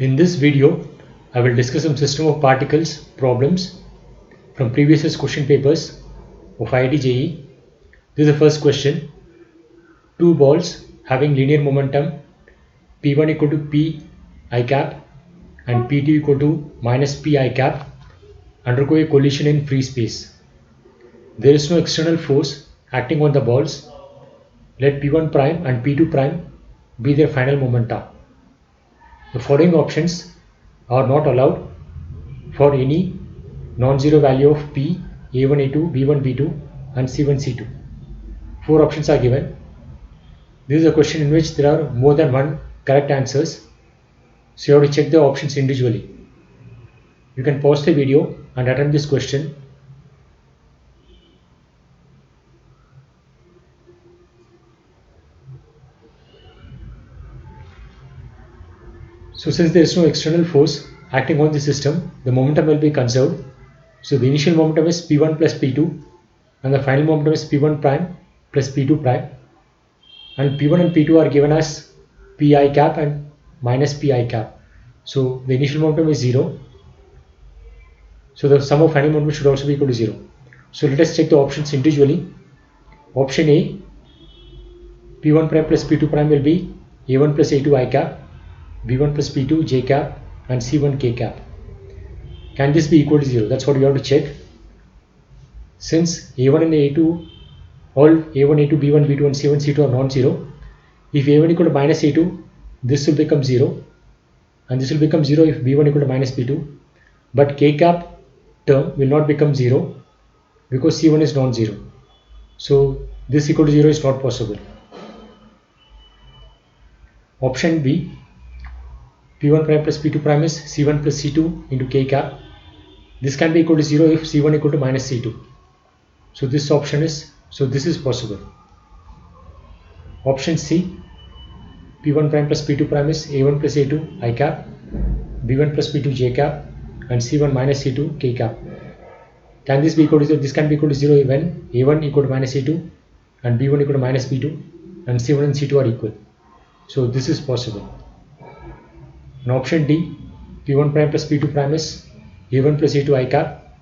In this video, I will discuss some system of particles problems from previous year's question papers of IIT JEE. This is the first question. Two balls having linear momentum P1 equal to P I cap and P2 equal to minus P I cap undergo a collision in free space. There is no external force acting on the balls. Let P1 prime and P2 prime be their final momenta. The following options are not allowed for any non-zero value of P, A1, A2, B1, B2 and C1, C2. Four options are given. This is a question in which there are more than one correct answers. So you have to check the options individually. You can pause the video and attempt this question. So since there is no external force acting on the system, the momentum will be conserved. So the initial momentum is P1 plus P2 and the final momentum is P1 prime plus P2 prime. And P1 and P2 are given as Pi cap and minus Pi cap. So the initial momentum is 0. So the sum of final momentum should also be equal to 0. So let us check the options individually. Option A, P1 prime plus P2 prime will be A1 plus A2 I cap, B1 plus P2 J cap and C1 K cap. Can this be equal to 0? That's what we have to check. Since A1 and A2, all A1, A2, B1, B2 and C1, C2 are non-zero. If A1 equal to minus A2, this will become 0 and this will become 0 if B1 equal to minus B2. But K cap term will not become 0 because C1 is non-zero. So this equal to 0 is not possible. Option B, P1 prime plus P2 prime is C1 plus C2 into K cap. This can be equal to 0 if C1 equal to minus C2. So this option is, so this is possible. Option C, P1 prime plus P2 prime is A1 plus A2 I cap, B1 plus P2 J cap and C1 minus C2 K cap. Can this be equal to 0? This can be equal to 0 when A1 equal to minus A2 and B1 equal to minus B2 and C1 and C2 are equal. So this is possible. And option D, P1 prime plus P2 prime is A1 plus A2 I cap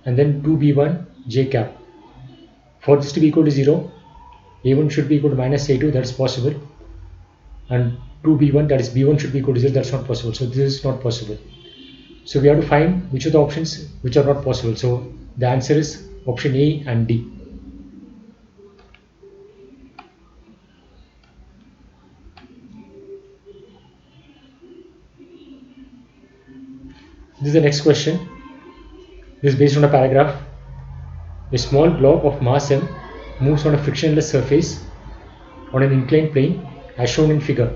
and then 2B1 J cap. For this to be equal to 0, A1 should be equal to minus A2, that is possible, and 2B1, that is B1 should be equal to 0, that's not possible. So this is not possible. So we have to find which of the options which are not possible. So the answer is option A and D. This is the next question. This is based on a paragraph. A small block of mass m moves on a frictionless surface on an inclined plane as shown in figure.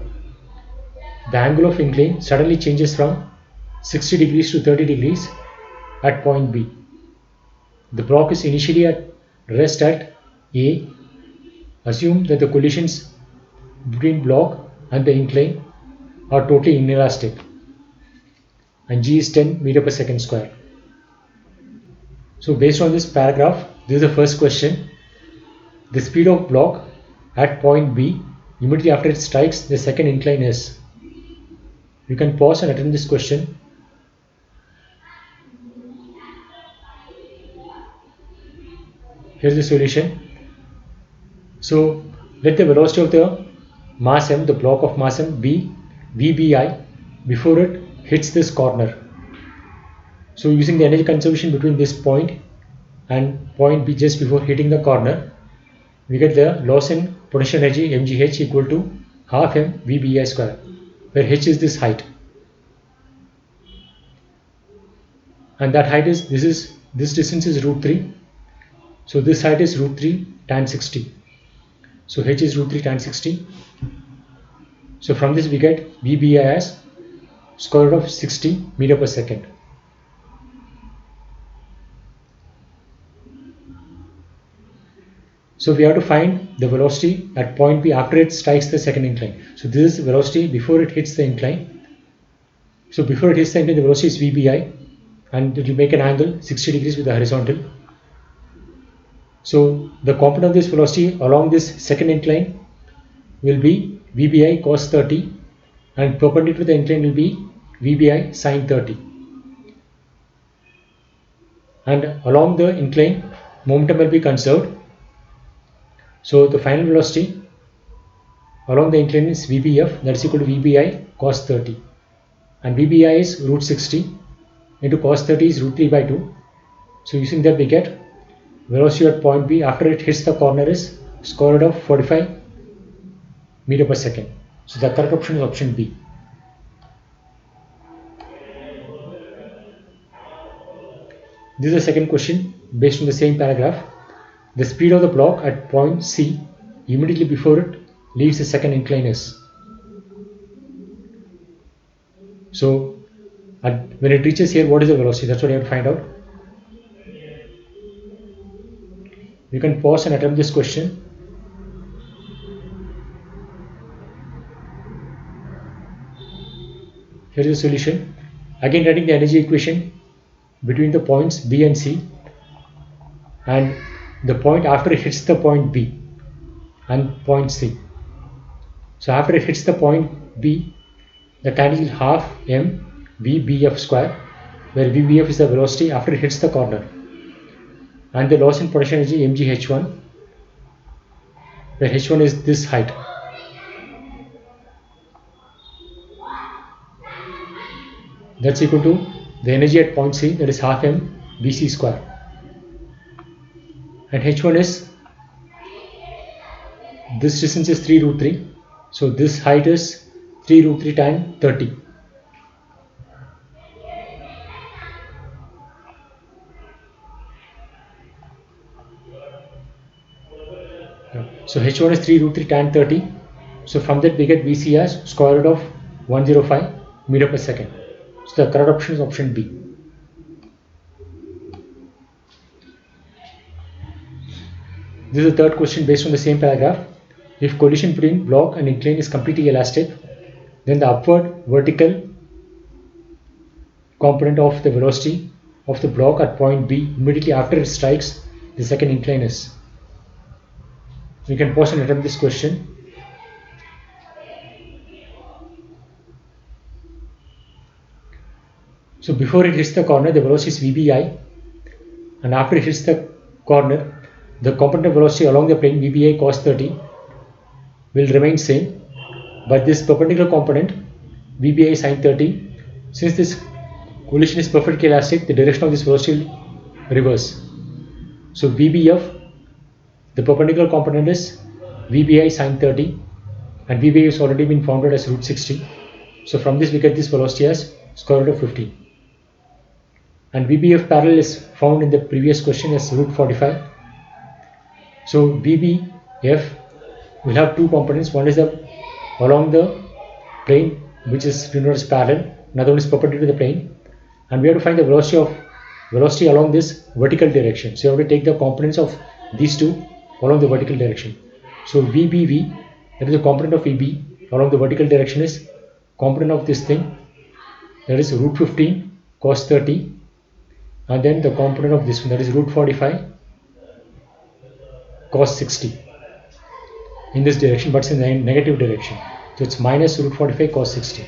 The angle of incline suddenly changes from 60 degrees to 30 degrees at point B. The block is initially at rest at A. Assume that the collisions between block and the incline are totally inelastic and G is 10 meter per second square. So based on this paragraph, this is the first question. The speed of block at point B immediately after it strikes the second incline is. You can pause and attempt this question. Here's the solution. So let the velocity of the mass m, the block of mass m, be Vbi before it hits this corner. So using the energy conservation between this point and point B just before hitting the corner, we get the loss in potential energy mgh equal to half m Vbi square, where h is this height. And that height is, this distance is root 3. So this height is root 3 tan 60. So h is root 3 tan 60. So from this we get Vbi as square root of 60 meter per second. So we have to find the velocity at point B after it strikes the second incline. So this is velocity before it hits the incline. So before it hits the incline, the velocity is Vbi and it will make an angle 60 degrees with the horizontal. So the component of this velocity along this second incline will be Vbi cos 30 and perpendicular to the incline will be VBI sine 30. And along the incline, momentum will be conserved. So the final velocity along the incline is VBF, that is equal to VBI cos 30. And VBI is root 60 into cos 30 is root 3 by 2. So using that we get velocity at point B after it hits the corner is square root of 45 meter per second. So the correct option is option B. This is the second question based on the same paragraph. The speed of the block at point C immediately before it leaves the second incline is. So when it reaches here, what is the velocity? That's what you have to find out. You can pause and attempt this question. Here is the solution. Again, writing the energy equation between the points B and C, and the point after it hits the point B and point C. So after it hits the point B, the candle is half m VBF square, where VBF is the velocity after it hits the corner, and the loss in potential energy mgh1, where h1 is this height. That's equal to the energy at point C, that is half m Vc square, and h1 is this distance is 3 root 3, so this height is 3 root 3 tan 30. So h1 is 3 root 3 tan 30. So from that we get Vc as square root of 105 meter per second. So the correct option is option B. This is the third question based on the same paragraph. If collision between block and incline is completely elastic, then the upward vertical component of the velocity of the block at point B immediately after it strikes the second incline is. You can pause and attempt this question. So before it hits the corner, the velocity is VBI, and after it hits the corner, the component velocity along the plane VBI cos 30 will remain same, but this perpendicular component VBI sin 30, since this collision is perfectly elastic, the direction of this velocity will reverse. So VBF, the perpendicular component is VBI sin 30, and VBI has already been founded as root 60. So from this we get this velocity as square root of 15. And VBF parallel is found in the previous question as root 45. So VBF will have two components. One is along the plane, which is denoted as parallel. Another one is perpendicular to the plane. And we have to find the velocity along this vertical direction. So you have to take the components of these two along the vertical direction. So VBV, that is the component of VB along the vertical direction, is component of this thing, that is root 15 cos 30, and then the component of this one, that is root 45 cos 60 in this direction, but it's in the negative direction. So it's minus root 45 cos 60.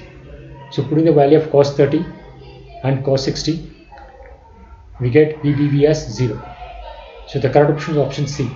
So putting the value of cos 30 and cos 60, we get VBV as 0. So the correct option is option C.